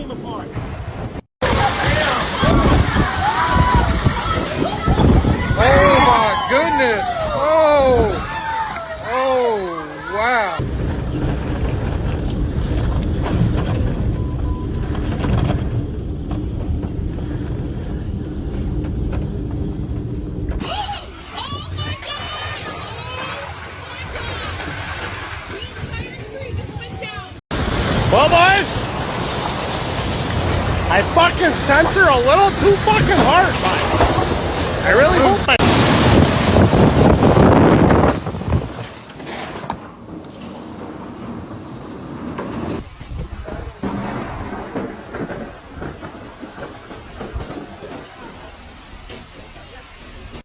falling apart. Oh my goodness! Oh! Oh, wow! Well, boys, I fucking sent her a little too fucking hard, man. I really hope I